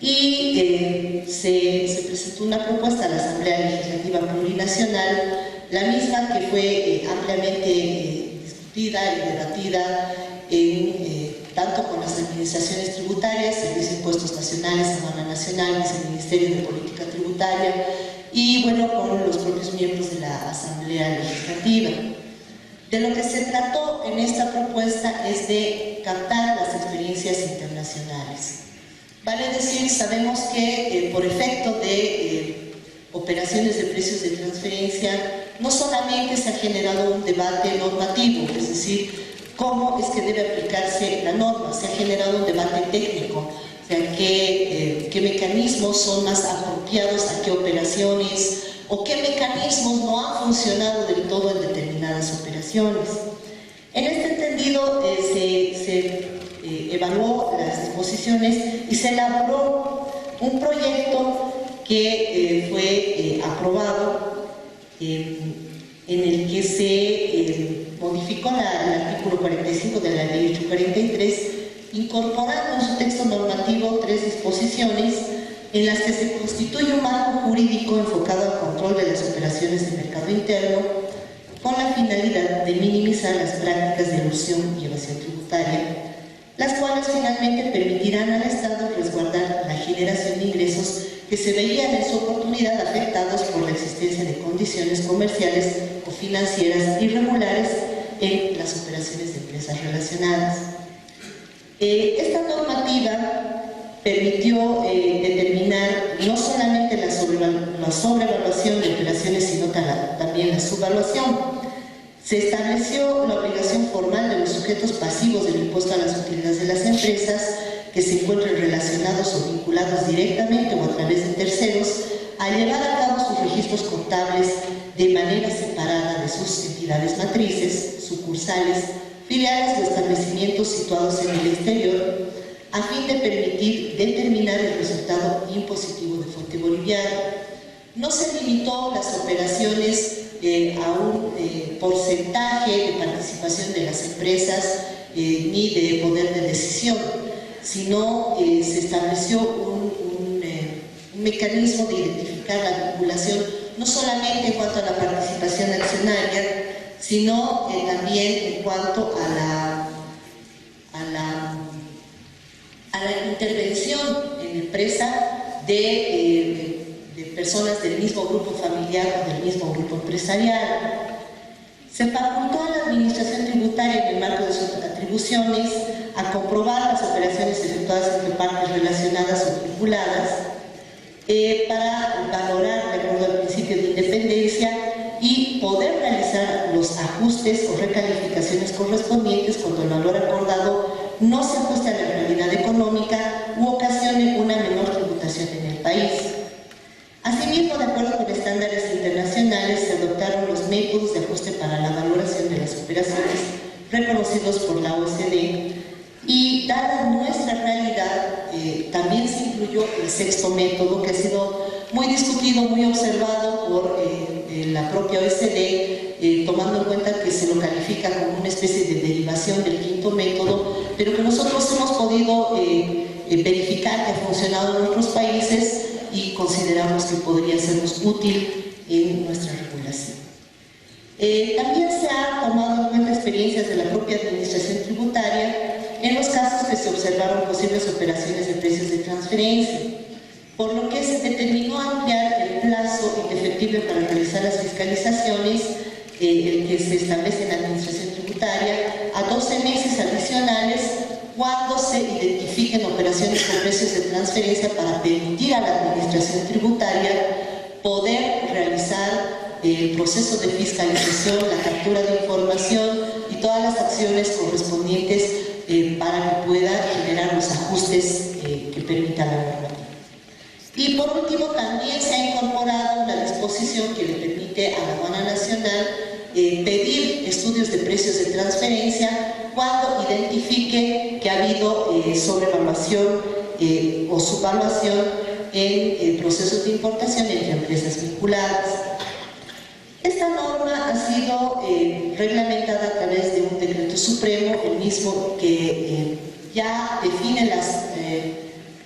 y se presentó una propuesta a la Asamblea Legislativa Plurinacional, la misma que fue ampliamente discutida y debatida tanto con las administraciones tributarias, Servicio de Impuestos Nacionales, Aduana Nacional, el Ministerio de Política Tributaria y bueno, con los propios miembros de la Asamblea Legislativa. De lo que se trató en esta propuesta es de captar las experiencias internacionales. Vale decir, sabemos que por efecto de operaciones de precios de transferencia, no solamente se ha generado un debate normativo, es decir, cómo es que debe aplicarse la norma, se ha generado un debate técnico, o sea, qué mecanismos son más apropiados a qué operaciones, o qué mecanismos no han funcionado del todo en determinadas operaciones. En este entendido, se evaluó las disposiciones y se elaboró un proyecto que fue aprobado, en el que se modificó el artículo 45 de la Ley 843, incorporando en su texto normativo 3 disposiciones en las que se constituye un marco jurídico enfocado al control de las operaciones de mercado interno con la finalidad de minimizar las prácticas de elusión y evasión tributaria, las cuales finalmente permitirán al Estado resguardar la generación de ingresos que se veían en su oportunidad afectados por la existencia de condiciones comerciales o financieras irregulares en las operaciones de empresas relacionadas. Esta normativa permitió determinar no solamente la sobrevaluación de operaciones, sino también la subvaluación. Se estableció la obligación formal de los sujetos pasivos del impuesto a las utilidades de las empresas que se encuentren relacionados o vinculados directamente o a través de terceros a llevar a cabo sus registros contables de manera separada de sus entidades matrices, sucursales, filiales o establecimientos situados en el exterior, a fin de permitir determinar el resultado impositivo de fuente boliviana. No se limitó las operaciones a un porcentaje de participación de las empresas ni de poder de decisión, sino se estableció un mecanismo de identificar la vinculación no solamente en cuanto a la participación accionaria, sino también en cuanto a la intervención en la empresa de personas del mismo grupo familiar o del mismo grupo empresarial. Se facultó a la administración tributaria en el marco de sus atribuciones a comprobar las operaciones efectuadas entre partes relacionadas o vinculadas para valorar, de acuerdo al principio de independencia, y poder realizar los ajustes o recalificaciones correspondientes cuando el valor acordado no se ajuste a la realidad económica u ocasione una menor tributación en el país. Asimismo, de acuerdo con estándares internacionales, se adoptaron los métodos de ajuste para la valoración de las operaciones reconocidos por la OECD y, dada nuestra realidad, también se incluyó el 6º método, que ha sido muy discutido, muy observado por la propia OECD, tomando en cuenta que se lo califica como una especie de derivación del 5º método, pero que nosotros hemos podido verificar que ha funcionado en otros países y consideramos que podría sernos útil en nuestra regulación. También se ha tomado en cuenta experiencias de la propia administración tributaria en los casos que se observaron posibles operaciones de precios de transferencia. por lo que se determinó ampliar el plazo indefectible para realizar las fiscalizaciones, el que se establece en la Administración Tributaria, a 12 meses adicionales cuando se identifiquen operaciones con precios de transferencia para permitir a la Administración Tributaria poder realizar el proceso de fiscalización, la captura de información y todas las acciones correspondientes para que pueda generar los ajustes que permita la normativa. Y por último, también se ha incorporado una disposición que le permite a la Aduana Nacional pedir estudios de precios de transferencia cuando identifique que ha habido sobrevaluación o subvaluación en procesos de importación entre empresas vinculadas. Esta norma ha sido reglamentada a través de un decreto supremo, el mismo que ya define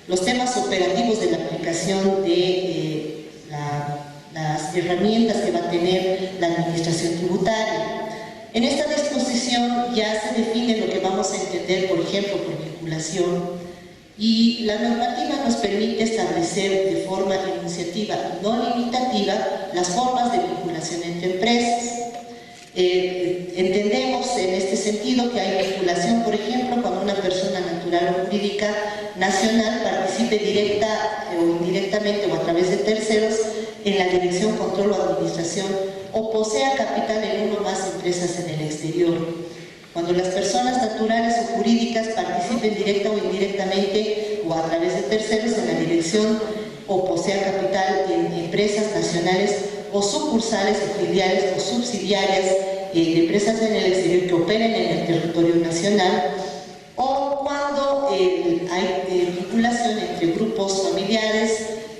los temas operativos de la aplicación de las herramientas que va a tener la Administración Tributaria. En esta disposición ya se define lo que vamos a entender, por ejemplo, por vinculación, y la normativa nos permite establecer de forma enunciativa y no limitativa las formas de vinculación entre empresas. Entendemos en este sentido que hay vinculación, por ejemplo, cuando una persona natural o jurídica nacional participe directa o indirectamente o a través de terceros en la dirección, control o administración o posea capital en uno o más empresas en el exterior. Cuando las personas naturales o jurídicas participen directa o indirectamente o a través de terceros en la dirección o posea capital en empresas nacionales o sucursales o filiales o subsidiarias de empresas en el exterior que operen en el territorio nacional, o cuando hay vinculación entre grupos familiares,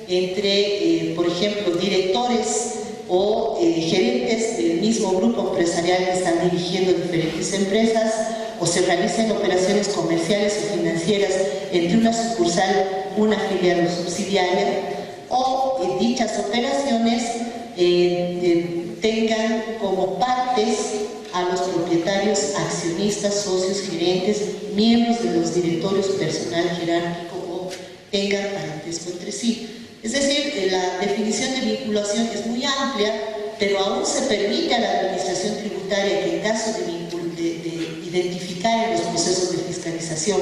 entre, por ejemplo, directores o gerentes del mismo grupo empresarial que están dirigiendo diferentes empresas, o se realicen operaciones comerciales o financieras entre una sucursal, una filial o subsidiaria, o dichas operaciones tengan como partes a los propietarios, accionistas, socios, gerentes, miembros de los directorios, personal jerárquico o tengan parentesco entre sí. Es decir, la definición de vinculación es muy amplia, pero aún se permite a la Administración Tributaria que en caso de identificar en los procesos de fiscalización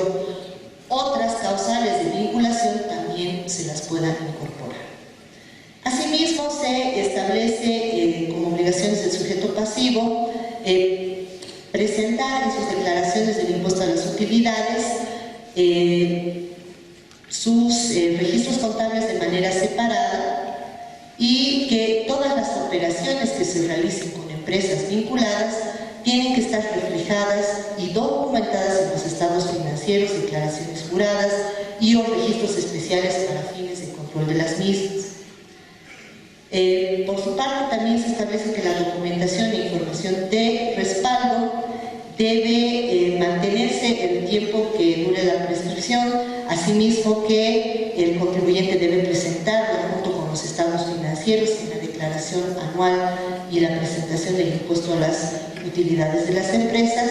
otras causales de vinculación también se las puedan incorporar. Asimismo, se establece como obligaciones del sujeto pasivo presentar en sus declaraciones del impuesto a las utilidades sus registros contables de manera separada y que todas las operaciones que se realicen con empresas vinculadas tienen que estar reflejadas y documentadas en los estados financieros, declaraciones juradas y o registros especiales para fines de control de las mismas. Por su parte, también se establece que la documentación e información de respaldo debe mantenerse el tiempo que dure la prescripción, asimismo que el contribuyente debe presentarlo junto con los estados financieros en la declaración anual y la presentación del impuesto a las utilidades de las empresas,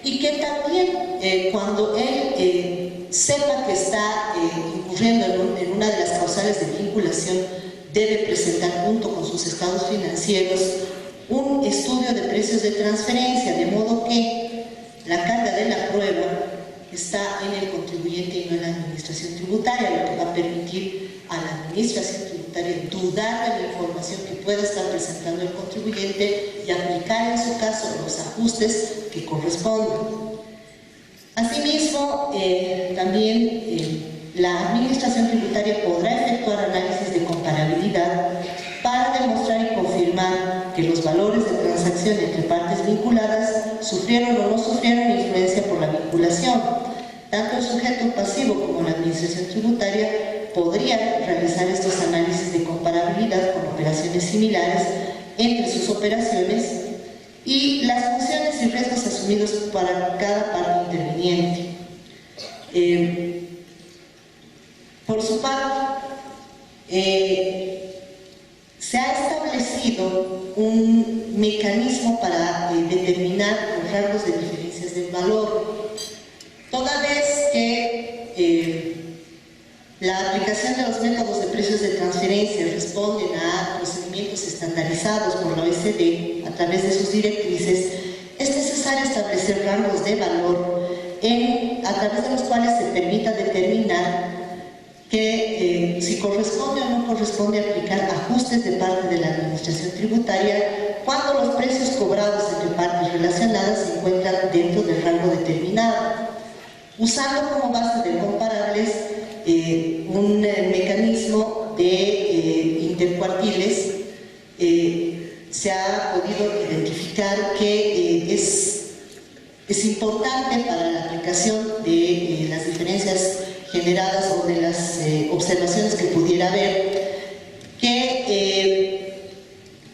y que también cuando él sepa que está incurriendo en una de las causales de vinculación, debe presentar junto con sus estados financieros un estudio de precios de transferencia, de modo que la carga de la prueba está en el contribuyente y no en la Administración Tributaria, lo que va a permitir a la Administración Tributaria dudar de la información que pueda estar presentando el contribuyente y aplicar en su caso los ajustes que correspondan. Asimismo, también la Administración Tributaria podrá efectuar análisis de comparabilidad para demostrar y confirmar que los valores de transacción entre partes vinculadas sufrieron o no sufrieron influencia por la vinculación. Tanto el sujeto pasivo como la Administración Tributaria podrían realizar estos análisis de comparabilidad con operaciones similares entre sus operaciones y las funciones y riesgos asumidos para cada parte interviniente. Por su parte, se ha establecido un mecanismo para determinar los rasgos de diferencias del valor, toda vez que La aplicación de los métodos de precios de transferencia responden a procedimientos estandarizados por la OECD a través de sus directrices. Es necesario establecer rangos de valor a través de los cuales se permita determinar que si corresponde o no corresponde aplicar ajustes de parte de la administración tributaria cuando los precios cobrados entre partes relacionadas se encuentran dentro del rango determinado, usando como base de comparables un mecanismo de intercuartiles. Se ha podido identificar que es importante para la aplicación de las diferencias generadas o de las observaciones que pudiera haber, que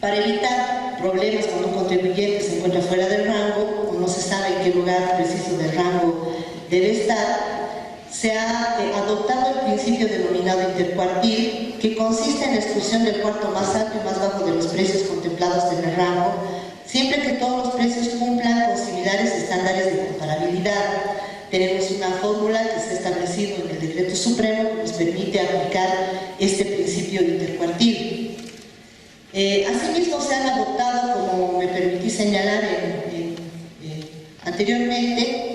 para evitar problemas cuando un contribuyente se encuentra fuera del rango o no se sabe en qué lugar preciso del rango debe estar, se ha adoptado el principio denominado intercuartil, que consiste en la exclusión del cuarto más alto y más bajo de los precios contemplados en el rango, siempre que todos los precios cumplan con similares estándares de comparabilidad. Tenemos una fórmula que está establecido en el Decreto Supremo que nos permite aplicar este principio de intercuartil. Asimismo, se han adoptado, como me permití señalar anteriormente,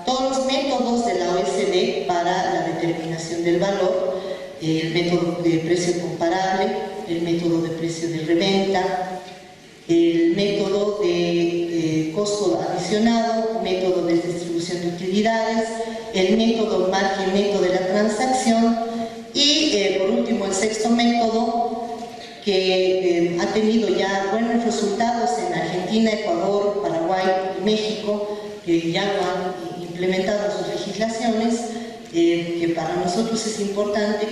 todos los métodos de la OECD para la determinación del valor, el método de precio comparable, el método de precio de reventa, el método de costo adicionado, método de distribución de utilidades, el método margen neto de la transacción y, por último, el sexto método, que ha tenido ya buenos resultados en Argentina, Ecuador, Paraguay y México, que ya lo han implementado en sus legislaciones, que para nosotros es importante.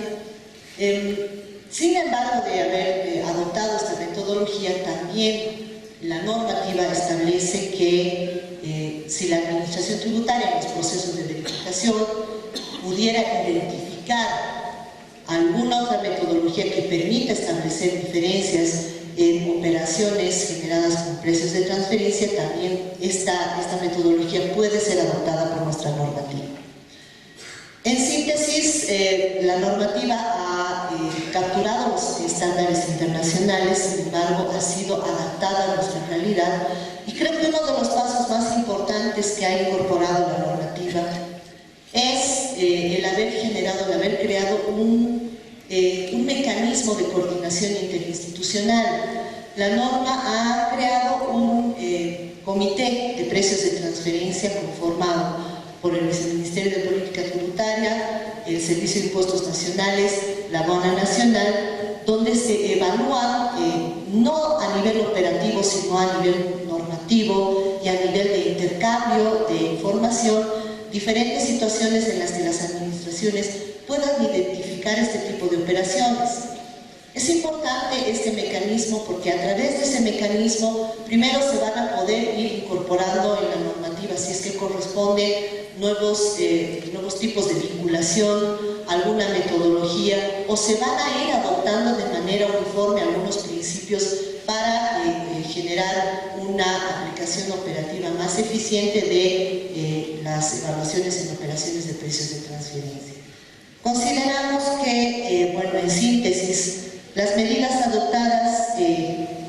Sin embargo, de haber adoptado esta metodología, también la normativa establece que si la administración tributaria en los procesos de verificación pudiera identificar alguna otra metodología que permita establecer diferencias en operaciones generadas con precios de transferencia, también esta metodología puede ser adoptada por nuestra normativa. En síntesis, la normativa ha capturado los estándares internacionales, sin embargo, ha sido adaptada a nuestra realidad, y creo que uno de los pasos más importantes que ha incorporado la normativa es el haber creado un mecanismo de coordinación interinstitucional. La norma ha creado un comité de precios de transferencia conformado por el Ministerio de Política Tributaria, el Servicio de Impuestos Nacionales, la Aduana Nacional, donde se evalúa no a nivel operativo, sino a nivel normativo y a nivel de intercambio de información, diferentes situaciones en las que las administraciones puedan identificar este tipo de operaciones. Es importante este mecanismo porque a través de ese mecanismo primero se van a poder ir incorporando en la normativa, si es que corresponde, nuevos tipos de vinculación, alguna metodología, o se van a ir adoptando de manera uniforme algunos principios para generar una aplicación operativa más eficiente de las evaluaciones en operaciones de precios de transferencia. Consideramos que, bueno, en síntesis, las medidas adoptadas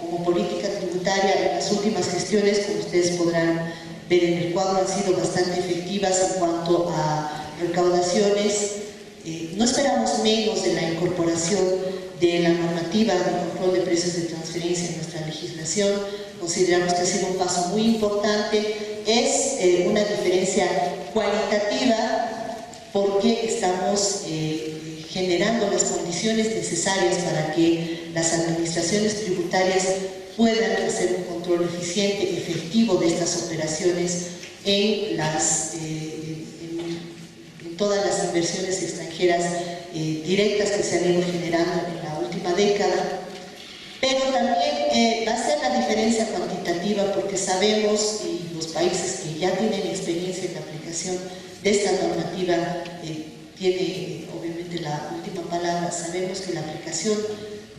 como política tributaria en las últimas gestiones, como ustedes podrán ver en el cuadro, han sido bastante efectivas en cuanto a recaudaciones. No esperamos menos de la incorporación de la normativa de control de precios de transferencia en nuestra legislación. Consideramos que ha sido un paso muy importante. Es una diferencia cualitativa porque estamos generando las condiciones necesarias para que las administraciones tributarias puedan hacer un control eficiente, efectivo de estas operaciones en todas las inversiones extranjeras directas que se han ido generando en la última década. Pero también va a ser la diferencia cuantitativa porque sabemos, y los países que ya tienen experiencia en la aplicación de esta normativa tiene obviamente la última palabra. Sabemos que la aplicación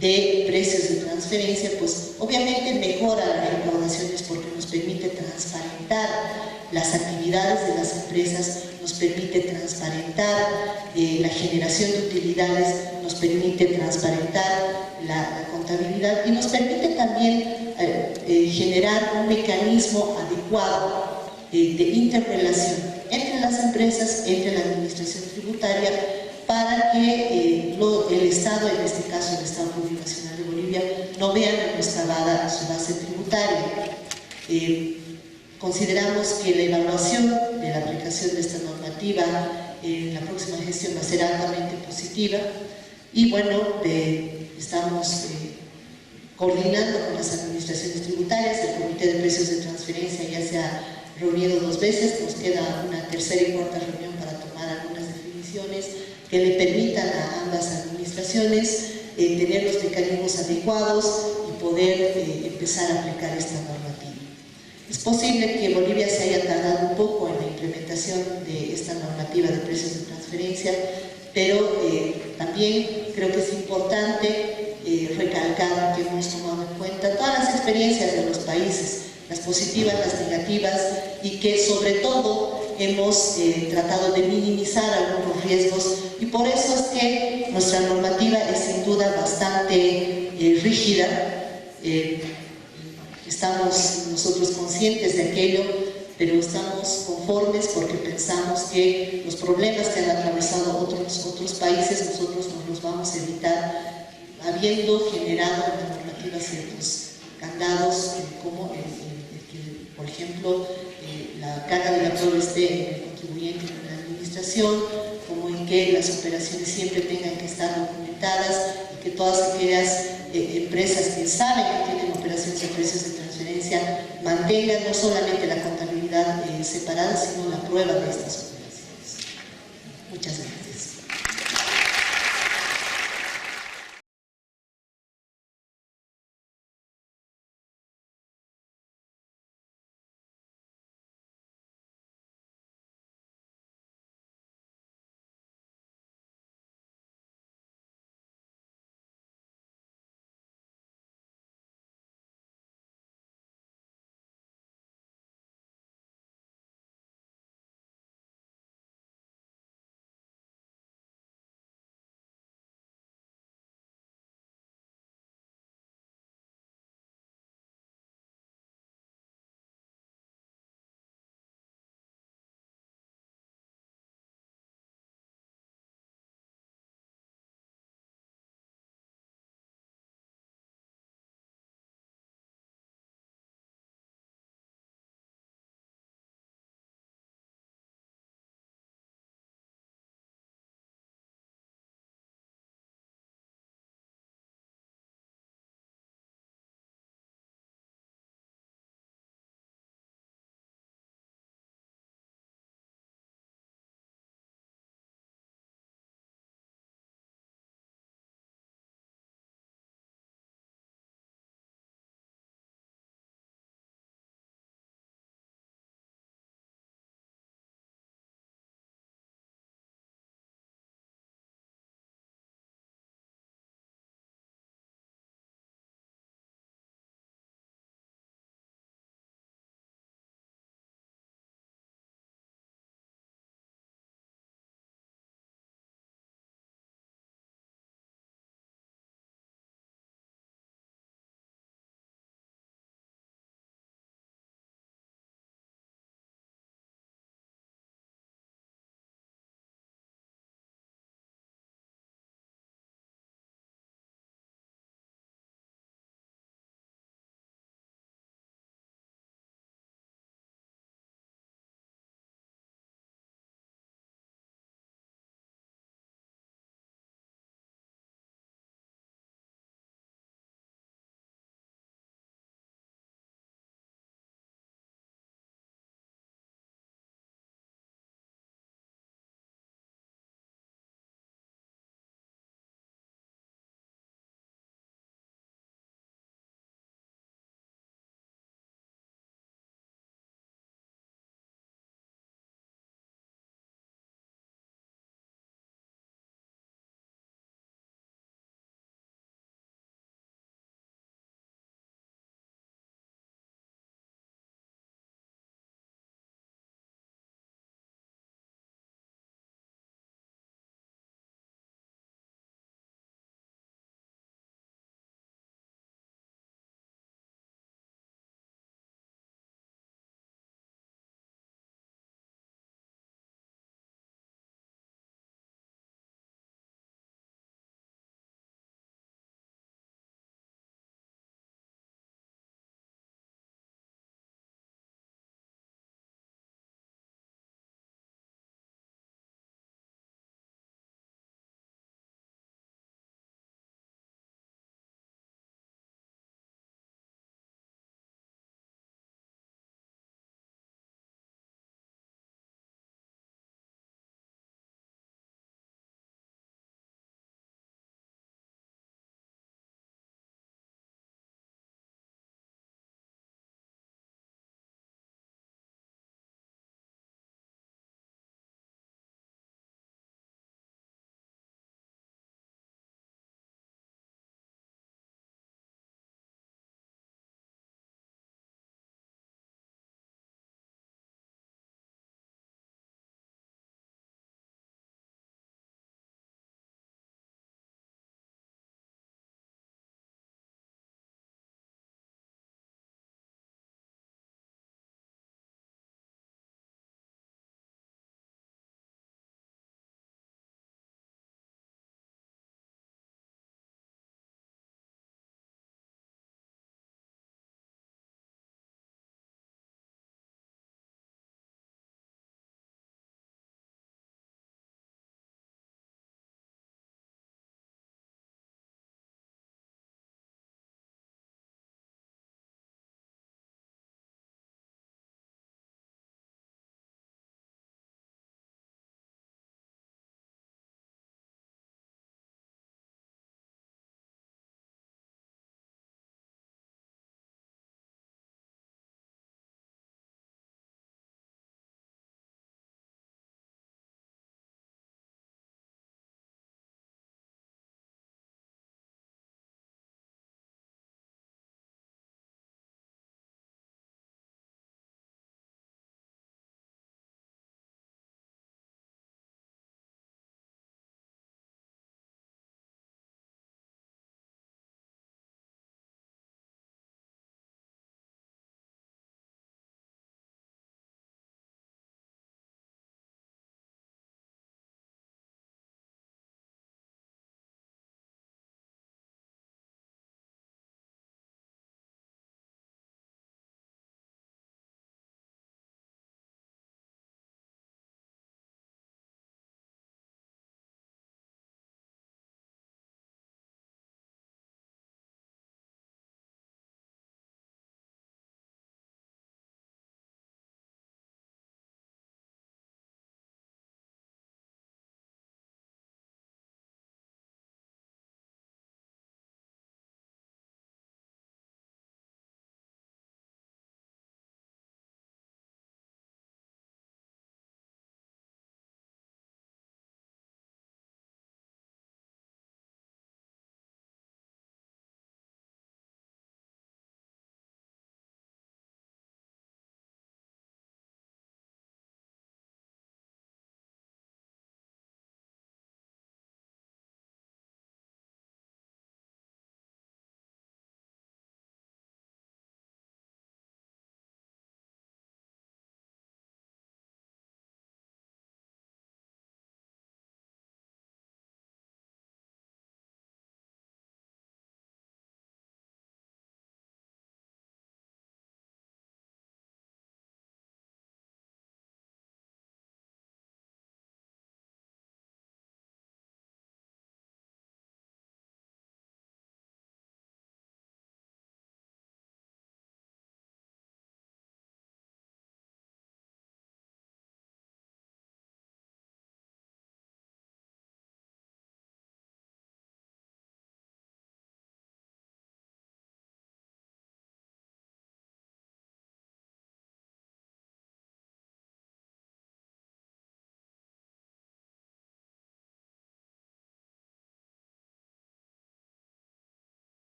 de precios de transferencia pues obviamente mejora las recaudaciones porque nos permite transparentar las actividades contabilidades de las empresas, nos permite transparentar la generación de utilidades, nos permite transparentar la contabilidad y nos permite también generar un mecanismo adecuado de interrelación entre las empresas, entre la administración tributaria, para que el Estado, en este caso el Estado Plurinacional de Bolivia, no vea menoscabada su base tributaria. Consideramos que la evaluación de la aplicación de esta normativa en la próxima gestión va a ser altamente positiva y bueno, estamos coordinando con las administraciones tributarias. El Comité de Precios de Transferencia ya se ha reunido 2 veces, nos queda una tercera y cuarta reunión para tomar algunas definiciones que le permitan a ambas administraciones tener los mecanismos adecuados y poder empezar a aplicar esta normativa. Es posible que Bolivia se haya tardado un poco en la implementación de esta normativa de precios de transferencia, pero también creo que es importante recalcar que hemos tomado en cuenta todas las experiencias de los países, las positivas, las negativas, y que sobre todo hemos tratado de minimizar algunos riesgos, y por eso es que nuestra normativa es sin duda bastante rígida. Estamos nosotros conscientes de aquello, pero estamos conformes porque pensamos que los problemas que han atravesado otros países nosotros nos los vamos a evitar, habiendo generado en la normativa ciertos candados, como que, por ejemplo, la carga de la prueba esté en el contribuyente y en la administración, como en que las operaciones siempre tengan que estar documentadas y que todas aquellas empresas que saben que tienen operaciones de precios de transferencia mantengan no solamente la contabilidad separada, sino la prueba de estas operaciones. Muchas gracias.